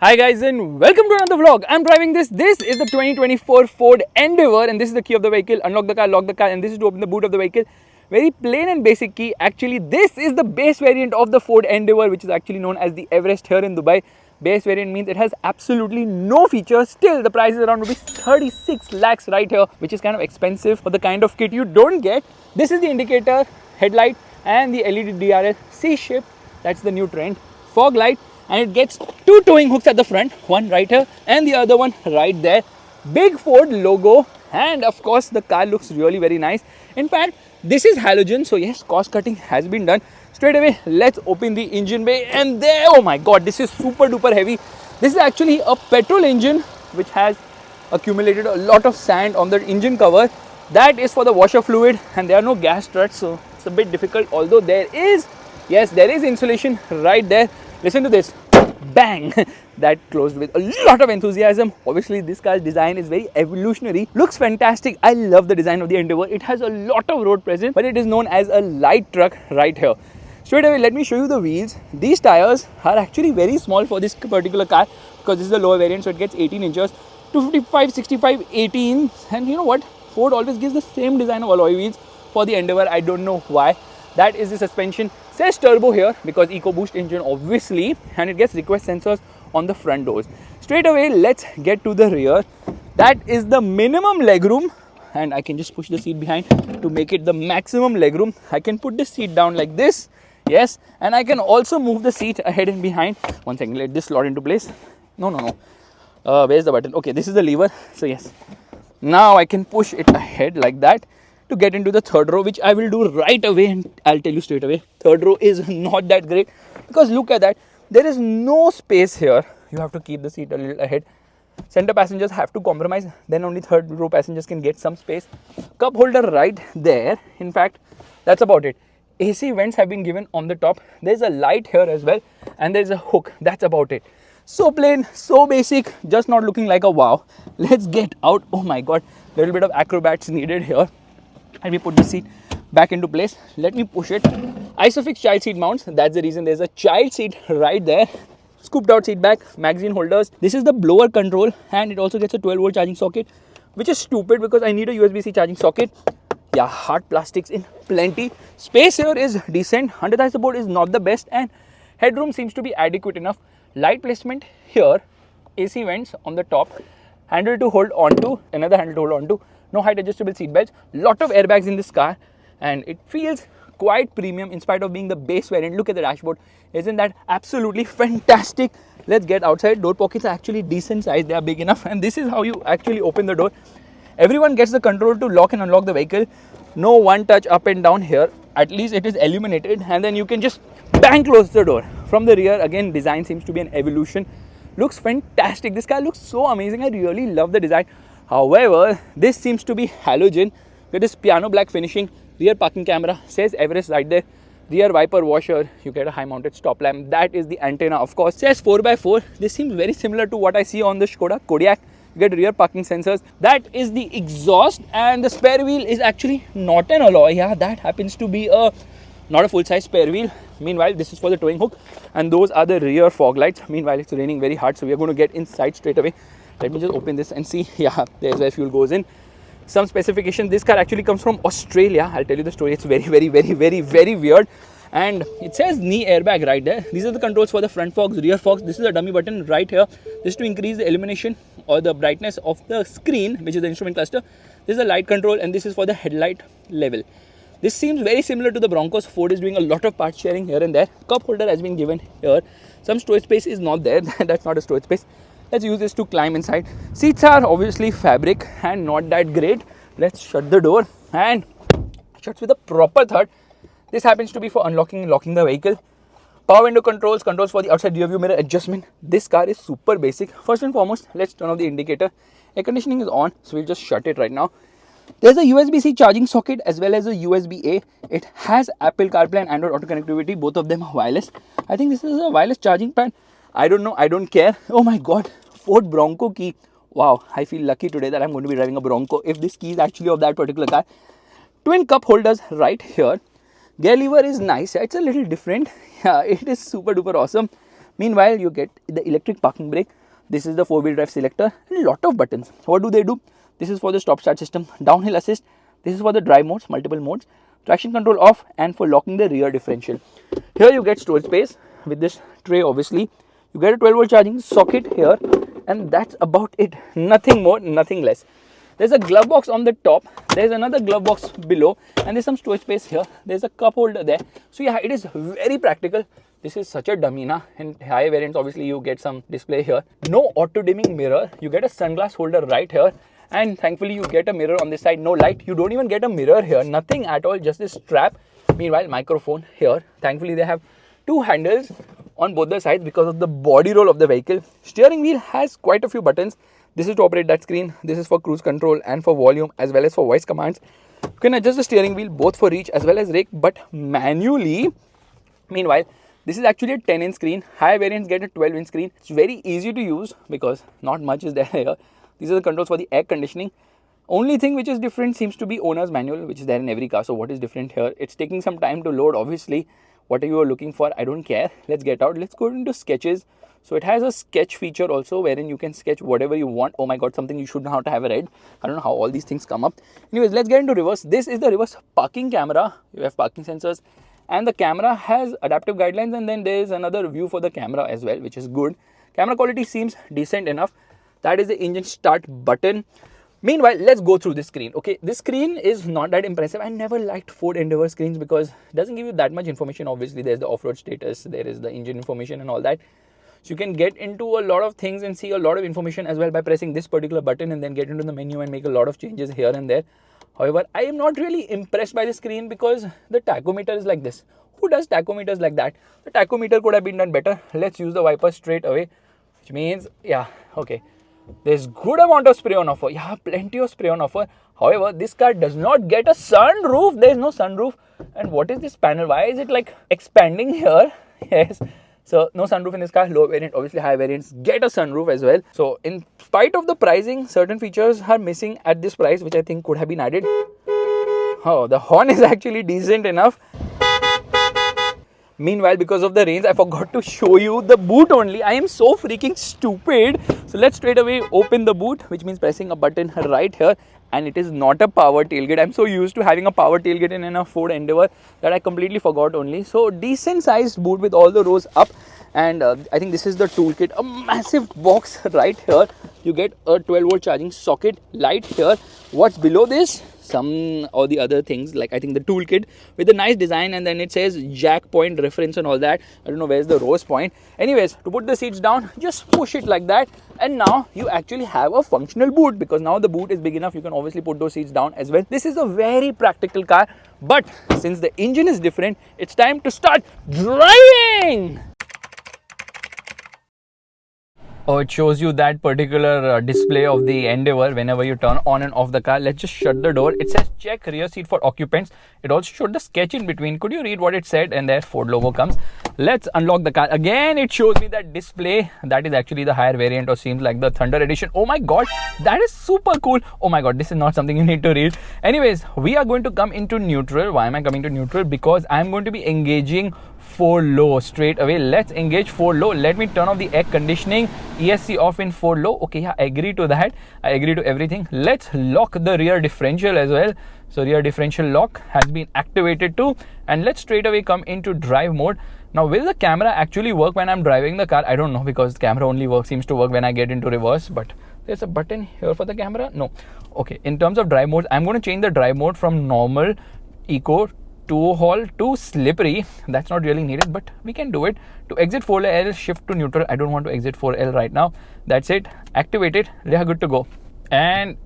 Hi guys and welcome to another vlog. I'm driving this. This is the 2024 Ford Endeavour and this is the key of the vehicle. Unlock the car, lock the car, and this is to open the boot of the vehicle. Very plain and basic key. Actually, this is the base variant of the Ford Endeavour, which is actually known as the Everest here in Dubai. Base variant means it has absolutely no features. Still, the price is around rupees 36 lakhs right here, which is kind of expensive for the kind of kit you don't get. This is the indicator, headlight, and the LED DRL C-shape. That's the new trend. Fog light. And it gets two towing hooks at the front, one right here and the other one right there. Big Ford logo, and of course the car looks really very nice. In fact, this is halogen, so yes, cost cutting has been done. Straight away, let's open the engine bay, and there, oh my god, this is super duper heavy. This is actually a petrol engine which has accumulated a lot of sand on the engine cover. That is for the washer fluid, and there are no gas struts, so it's a bit difficult, although there is insulation right there. Listen to this, bang, that closed with a lot of enthusiasm. Obviously this car's design is very evolutionary, looks fantastic. I love the design of the Endeavour. It has a lot of road presence, but it is known as a light truck right here. Straight away, let me show you the wheels. These tires are actually very small for this particular car because this is the lower variant, so it gets 18 inches, 255, 65, 18. And you know what, Ford always gives the same design of alloy wheels for the Endeavour. I don't know why. That is the suspension. Says turbo here because EcoBoost engine obviously, and it gets request sensors on the front doors. Straight away, let's get to the rear. That is the minimum legroom, and I can just push the seat behind to make it the maximum legroom. I can put the seat down like this, yes, and I can also move the seat ahead and behind. One second, let this slot into place. No. Where's the button? Okay, this is the lever. So yes, now I can push it ahead like that to get into the third row, which I will do right away, and I'll tell you straight away, third row is not that great because look at that, there is no space here. You have to keep the seat a little ahead. Center passengers have to compromise, then only third row passengers can get some space. Cup holder right there. In fact, that's about it. AC vents have been given on the top. There's a light here as well, and there's a hook. That's about it. So plain, so basic, just not looking like a wow. Let's get out. Oh my god, little bit of acrobats needed here. Let me put the seat back into place. Let me push it. Isofix child seat mounts. That's the reason there's a child seat right there. Scooped out seat back, magazine holders. This is the blower control, and it also gets a 12-volt charging socket, which is stupid because I need a USB-C charging socket. Yeah, hard plastics in plenty. Space here is decent. Under-thigh support is not the best, and headroom seems to be adequate enough. Light placement here. AC vents on the top. Handle to hold on to. Another handle to hold on to. No height adjustable seat belts, lot of airbags in this car, and it feels quite premium in spite of being the base variant. Look at the dashboard, isn't that absolutely fantastic? Let's get outside. Door pockets are actually decent size, they are big enough, and this is how you actually open the door. Everyone gets the control to lock and unlock the vehicle. No one touch up and down here, at least it is illuminated, and then you can just bang close the door. From the rear, again, design seems to be an evolution. Looks fantastic. This car looks so amazing. I really love the design. However, this seems to be halogen. It is piano black finishing. Rear parking camera, says Everest right there. Rear wiper washer, you get a high mounted stop lamp. That is the antenna, of course. Says 4x4. This seems very similar to what I see on the Skoda Kodiaq. You get rear parking sensors. That is the exhaust, and the spare wheel is actually not an alloy. Yeah, that happens to be not a full-size spare wheel. Meanwhile, this is for the towing hook, and those are the rear fog lights. Meanwhile, it's raining very hard, so we are going to get inside straight away. Let me just open this and see. Yeah, there's where fuel goes in. Some specification. This car actually comes from Australia. I'll tell you the story. It's very weird. And it says knee airbag right there. These are the controls for the front fogs, rear fogs. This is a dummy button right here. This is to increase the illumination or the brightness of the screen, which is the instrument cluster. This is the light control, and this is for the headlight level. This seems very similar to the Broncos. Ford is doing a lot of part sharing here and there. Cup holder has been given here. Some storage space is not there. That's not a storage space. Let's use this to climb inside. Seats are obviously fabric and not that great. Let's shut the door, and shuts with a proper thud. This happens to be for unlocking and locking the vehicle. Power window controls, controls for the outside rear view mirror adjustment. This car is super basic. First and foremost, let's turn off the indicator. Air conditioning is on, so we'll just shut it right now. There's a USB-C charging socket as well as a USB-A. It has Apple CarPlay and Android Auto connectivity. Both of them are wireless. I think this is a wireless charging pad. I don't know. I don't care. Oh my god. Ford Bronco key. Wow. I feel lucky today that I'm going to be driving a Bronco if this key is actually of that particular car. Twin cup holders right here. Gear lever is nice. It's a little different. Yeah, it is super duper awesome. Meanwhile, you get the electric parking brake. This is the 4-wheel drive selector and a lot of buttons. What do they do? This is for the stop start system, downhill assist. This is for the drive modes, multiple modes, traction control off, and for locking the rear differential. Here you get storage space with this tray. Obviously you get a 12-volt charging socket here, and that's about it. Nothing more, nothing less. There's a glove box on the top, there's another glove box below, and there's some storage space here. There's a cup holder there. So yeah, it is very practical. This is such a dummy na. In high variants, obviously you get some display here. No auto dimming mirror. You get a sunglass holder right here, and thankfully you get a mirror on this side. No light. You don't even get a mirror here. Nothing at all. Just this strap. Meanwhile, microphone here. Thankfully they have two handles on both the sides because of the body roll of the vehicle. Steering wheel has quite a few buttons. This is to operate that screen. This is for cruise control and for volume as well as for voice commands. You can adjust the steering wheel both for reach as well as rake, but manually. Meanwhile, this is actually a 10-inch screen. Higher variants get a 12-inch screen. It's very easy to use because not much is there here. These are the controls for the air conditioning. Only thing which is different seems to be owner's manual, which is there in every car. So what is different here? It's taking some time to load. Obviously, what you are looking for, I don't care. Let's get out. Let's go into sketches. So it has a sketch feature also wherein you can sketch whatever you want. Oh my god, something you should know how to have read. I don't know how all these things come up. Anyways, let's get into reverse. This is the reverse parking camera. You have parking sensors, and the camera has adaptive guidelines, and then there is another view for the camera as well, which is good. Camera quality seems decent enough. That is the engine start button. Meanwhile, let's go through this screen. Okay, this screen is not that impressive. I never liked Ford Endeavour screens because it doesn't give you that much information. Obviously, there's the off-road status, there is the engine information and all that. So you can get into a lot of things and see a lot of information as well by pressing this particular button, and then get into the menu and make a lot of changes here and there. However, I am not really impressed by the screen because the tachometer is like this. Who does tachometers like that? The tachometer could have been done better. Let's use the wiper straight away, which means, yeah, okay. There's good amount of spray on offer. Yeah, plenty of spray on offer. However, this car does not get a sunroof. There is no sunroof. And what is this panel? Why is it like expanding here? Yes. So no sunroof in this car. Low variant, obviously high variants get a sunroof as well. So in spite of the pricing, certain features are missing at this price, which I think could have been added. Oh, the horn is actually decent enough. Meanwhile, because of the rains, I forgot to show you the boot only. I am so freaking stupid. So let's straight away open the boot, which means pressing a button right here. And it is not a power tailgate. I'm so used to having a power tailgate in a Ford Endeavour that I completely forgot only. So decent sized boot with all the rows up. And I think this is the toolkit. A massive box right here. You get a 12-volt charging socket, light here. What's below this? Some or the other things, like I think the toolkit with a nice design, and then it says jack point reference and all that. I don't know where's the rose point. Anyways, to put the seats down, just push it like that, and now you actually have a functional boot, because now the boot is big enough. You can obviously put those seats down as well. This is a very practical car, but since the engine is different, it's time to start driving. Oh, it shows you that particular display of the Endeavour whenever you turn on and off the car. Let's just shut the door. It says check rear seat for occupants. It also showed the sketch in between. Could you read what it said? And there Ford logo comes. Let's unlock the car. Again, it shows me that display. That is actually the higher variant, or seems like the Thunder edition. Oh my god, that is super cool. Oh my god, this is not something you need to read. Anyways, we are going to come into neutral. Why am I coming to neutral? Because I'm going to be engaging 4 low straight away. Let's engage 4 low. Let me turn off the air conditioning. ESC off in 4 low. Okay, yeah, I agree to that. I agree to everything. Let's lock the rear differential as well. So rear differential lock has been activated too. And let's straight away come into drive mode. Now, will the camera actually work when I'm driving the car? I don't know, because the camera only seems to work when I get into reverse. But there's a button here for the camera. No. Okay, in terms of drive mode, I'm going to change the drive mode from normal, eco, to haul to slippery. That's not really needed, but we can do it. To exit 4L, shift to neutral. I don't want to exit 4L right now. That's it. Activate it. We are good to go. And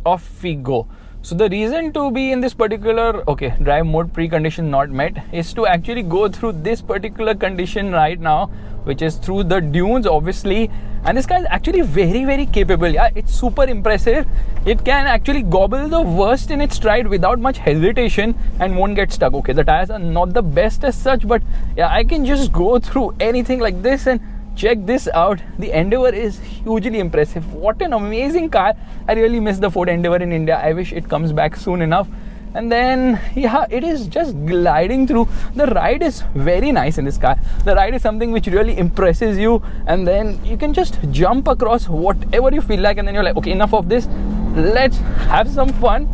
off we go. So the reason to be in this particular, okay, drive mode precondition not met, is to actually go through this particular condition right now, which is through the dunes, obviously. And this car is actually very, very capable. Yeah, it's super impressive. It can actually gobble the worst in its stride without much hesitation and won't get stuck. Okay, the tires are not the best as such, but yeah, I can just go through anything like this. And check this out. The Endeavour is hugely impressive. What an amazing car. I really miss the Ford Endeavour in India. I wish it comes back soon enough. and then yeah, it is just gliding through. The ride is very nice in this car. The ride is something which really impresses you, and then you can just jump across whatever you feel like, and then you're like, okay, enough of this, let's have some fun.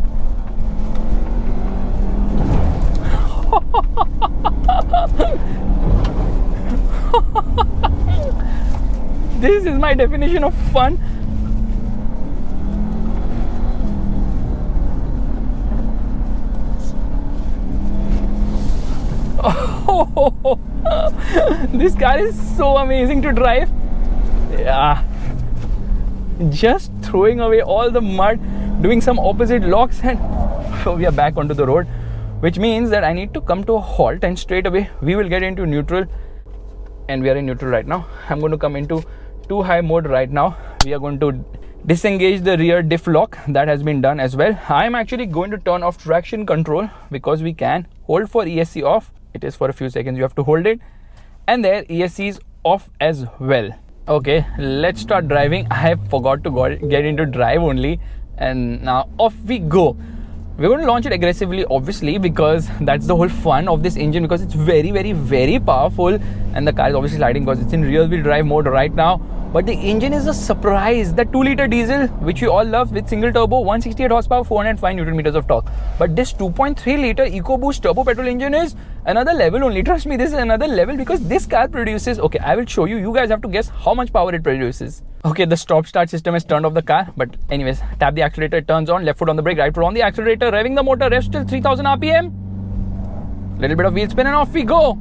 This is my definition of fun. Oh, this car is so amazing to drive. Yeah, just throwing away all the mud, doing some opposite locks, and so we are back onto the road, which means that I need to come to a halt, and straight away we will get into neutral, and we are in neutral right now. I'm going to come into too high mode right now. We are going to disengage the rear diff lock. That has been done as well. I'm actually going to turn off traction control because we can. Hold for ESC off. It is for a few seconds, you have to hold it, and there ESC is off as well. Okay, let's start driving. I have forgot to get into drive only, and now off we go. We're going to launch it aggressively, obviously, because that's the whole fun of this engine, because it's very, very, very powerful, and the car is obviously sliding because it's in rear wheel drive mode right now. But the engine is a surprise. The 2-liter diesel, which we all love, with single turbo, 168 horsepower, 405 Newton meters of torque. But this 2.3-liter EcoBoost turbo petrol engine is another level only. Trust me, this is another level, because this car produces, okay, I will show you. You guys have to guess how much power it produces. Okay, the stop-start system has turned off the car. But anyways, tap the accelerator, it turns on. Left foot on the brake, right foot on the accelerator. Revving the motor, revs till 3000 RPM. Little bit of wheel spin and off we go.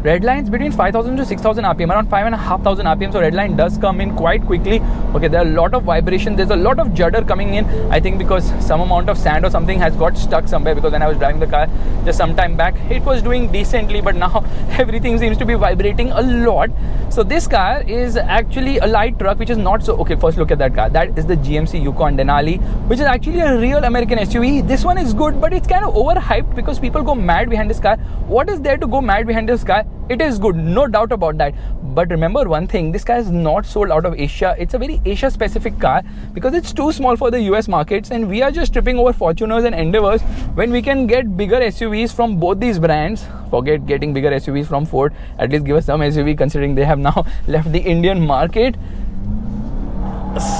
Red line's between 5000 to 6000 RPM, around 5500 RPM, so red line does come in quite quickly. Okay, there are a lot of vibration, there's a lot of judder coming in, I think because some amount of sand or something has got stuck somewhere, because when I was driving the car just some time back, it was doing decently, but now everything seems to be vibrating a lot. So this car is actually a light truck, which is not so, okay, first look at that car. That is the GMC Yukon Denali, which is actually a real American SUV. This one is good, but it's kind of overhyped because people go mad behind this car. What is there to go mad behind this car? It is good, no doubt about that. But remember one thing, this car is not sold out of Asia. It's a very Asia specific car because it's too small for the US markets, and we are just tripping over Fortuners and Endeavours when we can get bigger SUVs from both these brands. Forget getting bigger SUVs from Ford, at least give us some SUV, considering they have now left the Indian market.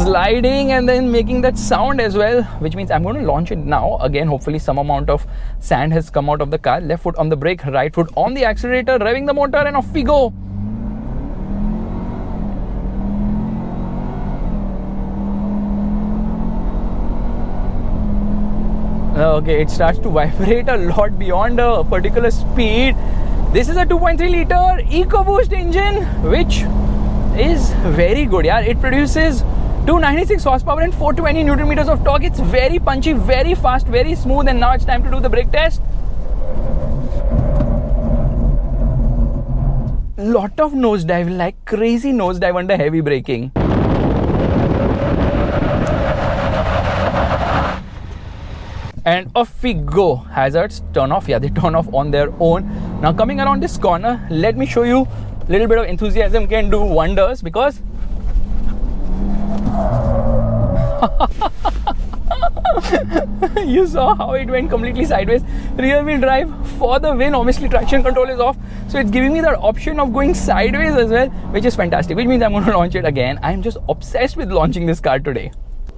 Sliding and then making that sound as well, which means I'm going to launch it now. Again, hopefully some amount of sand has come out of the car. Left foot on the brake, right foot on the accelerator, revving the motor, and off we go. Okay, it starts to vibrate a lot beyond a particular speed. This is a 2.3-liter EcoBoost engine, which is very good. Yeah, it produces 296 horsepower and 420 Newton meters of torque. It's very punchy, very fast, very smooth. And now it's time to do the brake test. Lot of nosedive, like crazy nosedive under heavy braking. And off we go. Hazards turn off. Yeah, they turn off on their own. Now coming around this corner, let me show you a little bit of enthusiasm can do wonders, because you saw how it went completely sideways. Rear wheel drive for the win. Obviously traction control is off, so it's giving me that option of going sideways as well, which is fantastic, which means I'm going to launch it again. I'm just obsessed with launching this car today,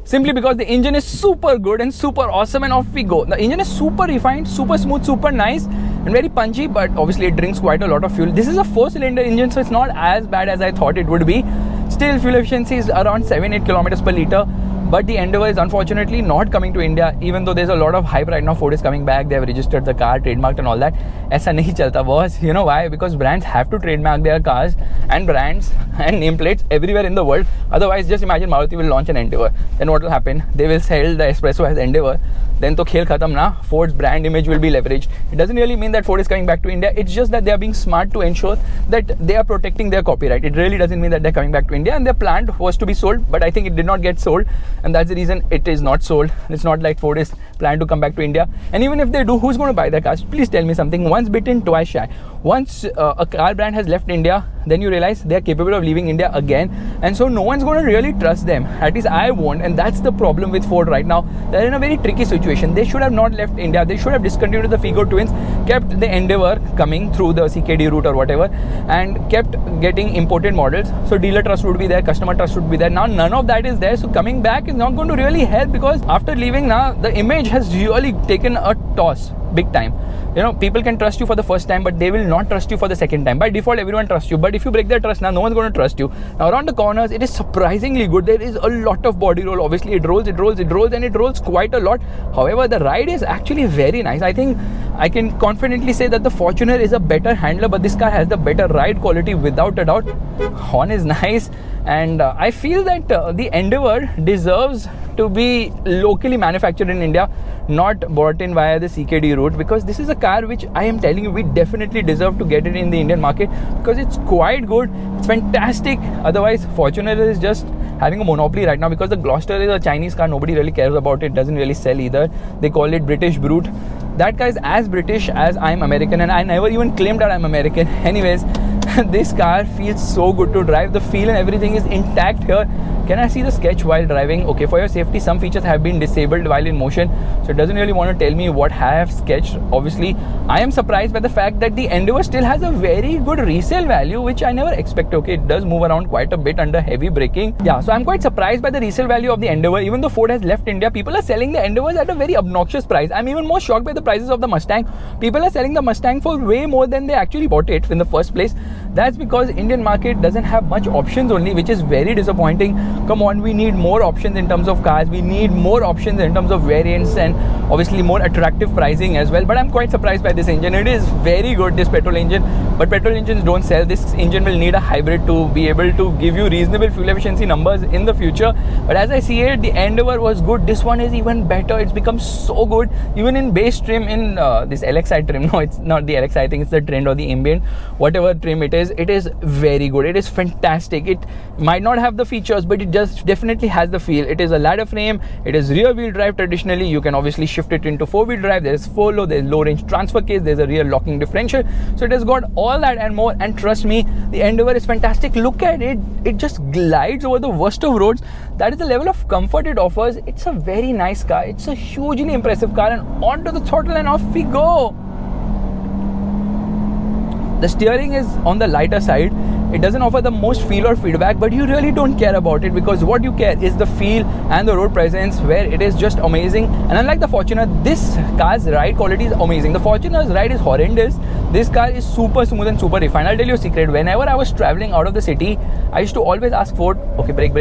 simply because the engine is super good and super awesome, and off we go. The engine is super refined, super smooth, super nice, and very punchy, but obviously it drinks quite a lot of fuel. This is a 4-cylinder engine, so it's not as bad as I thought it would be. Still, fuel efficiency is around 7-8 kilometers per liter. But the Endeavour is unfortunately not coming to India, even though there's a lot of hype right now. Ford is coming back, they have registered the car, trademarked and all that. Aisa nahi chalta boss. You know why? Because brands have to trademark their cars and brands and nameplates everywhere in the world. Otherwise, just imagine Maruti will launch an Endeavour. Then what will happen? They will sell the Espresso as Endeavour. Then to khel khatam na. Ford's brand image will be leveraged. It doesn't really mean that Ford is coming back to India. It's just that they are being smart to ensure that they are protecting their copyright. It really doesn't mean that they're coming back to India. And their plant was to be sold, but I think it did not get sold, and that's the reason it is not sold. It's not like Ford is planning to come back to India. And even if they do, who's going to buy the cars? Please tell me something. Once bitten, twice shy. Once a car brand has left India, then you realize they are capable of leaving India again, and so no one's going to really trust them. At least I won't, and that's the problem with Ford right now. They're in a very tricky situation. They should have not left India. They should have discontinued the Figo twins, kept the Endeavour coming through the CKD route or whatever, and kept getting imported models. So dealer trust would be there, customer trust would be there. Now none of that is there, so coming back is not going to really help, because after leaving now, the image has really taken a toss big time. You know, people can trust you for the first time, but they will not trust you for the second time. By default, everyone trusts you, but if you break their trust now, no one's going to trust you. Now around the corners, it is surprisingly good. There is a lot of body roll. Obviously it rolls, and it rolls quite a lot. However, the ride is actually very nice. I think I can confidently say that the Fortuner is a better handler, but this car has the better ride quality without a doubt. Horn is nice, and I feel that the Endeavour deserves to be locally manufactured in India, not brought in via the CKD route, because this is a car which I am telling you, we definitely deserve to get it in the Indian market, because it's quite good, it's fantastic. Otherwise, Fortuner is just having a monopoly right now, because the Gloucester is a Chinese car, nobody really cares about it, doesn't really sell either. They call it British Brute. That guy is as British as I'm American, and I never even claimed that I'm American. Anyways, this car feels so good to drive. The feel and everything is intact here. Can I see the sketch while driving? Okay, for your safety, some features have been disabled while in motion, so it doesn't really want to tell me what I have sketched. Obviously, I am surprised by the fact that the Endeavour still has a very good resale value, which I never expected. Okay, it does move around quite a bit under heavy braking. Yeah, so I'm quite surprised by the resale value of the Endeavour. Even though Ford has left India, people are selling the Endeavours at a very obnoxious price. I'm even more shocked by the prices of the Mustang. People are selling the Mustang for way more than they actually bought it in the first place. That's because Indian market doesn't have much options only, which is very disappointing. Come on, we need more options in terms of cars. We need more options in terms of variants, and obviously more attractive pricing as well. But I'm quite surprised by this engine. It is very good, this petrol engine, but petrol engines don't sell. This engine will need a hybrid to be able to give you reasonable fuel efficiency numbers in the future. But as I see it, the Endeavour was good. This one is even better. It's become so good, even in base trim, in this LXI trim. No, it's not the LXI, I think it's the Trend or the Ambient, whatever trim it is very good. It is fantastic. It might not have the features, but it just definitely has the feel. It is a ladder frame. It is rear wheel drive traditionally. You can obviously shift it into four wheel drive. There is FOLO, there is low range transfer case, there's a rear locking differential. So it has got all that and more, and trust me, the Endeavour is fantastic. Look at it. It just glides over the worst of roads. That is the level of comfort it offers. It's a very nice car. It's a hugely impressive car, and onto the throttle and off we go. The steering is on the lighter side. It doesn't offer the most feel or feedback, but you really don't care about it, because what you care is the feel and the road presence, where it is just amazing. And unlike the Fortuner, this car's ride quality is amazing. The Fortuner's ride is horrendous. This car is super smooth and super refined. I'll tell you a secret. Whenever I was traveling out of the city, I used to always ask Ford, okay, brake.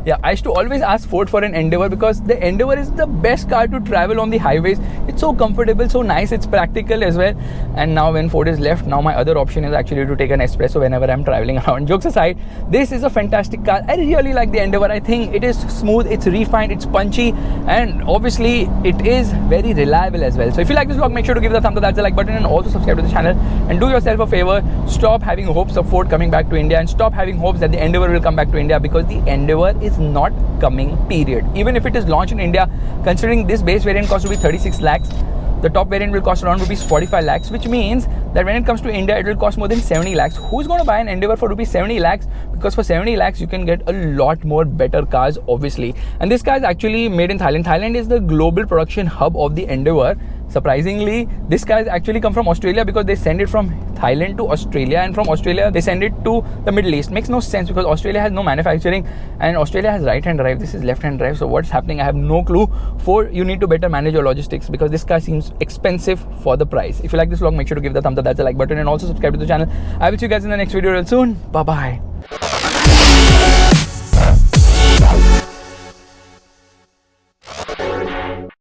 Yeah, I used to always ask Ford for an Endeavour, because the Endeavour is the best car to travel on the highways. It's so comfortable, so nice, it's practical as well. And now when Ford is left, now my other option is actually to take an Espresso whenever I'm traveling around. Jokes aside, this is a fantastic car. I really like the Endeavour. I think it is smooth, it's refined, it's punchy, and obviously it is very reliable as well. So if you like this vlog, make sure to give it a thumbs up, that's the like button, and also subscribe to the channel. And do yourself a favor, stop having hopes of Ford coming back to India, and stop having hopes that the Endeavour will come back to India, because the Endeavour is not coming, period. Even if it is launched in India, considering this base variant cost to be 36 lakhs, the top variant will cost around rupees 45 lakhs, which means that when it comes to India, it will cost more than 70 lakhs. Who's going to buy an Endeavour for rupees 70 lakhs? Because for 70 lakhs, you can get a lot more better cars, obviously. And this car is actually made in Thailand. Thailand is the global production hub of the Endeavour. Surprisingly, this car has actually come from Australia, because they send it from Thailand to Australia, and from Australia they send it to the Middle East. Makes no sense, because Australia has no manufacturing and Australia has right hand drive. This is left hand drive. So what's happening? I have no clue. Ford, you need to better manage your logistics, because this car seems expensive for the price. If you like this vlog, make sure to give the thumbs up, that's the like button, and also subscribe to the channel. I will see you guys in the next video real soon. Bye bye.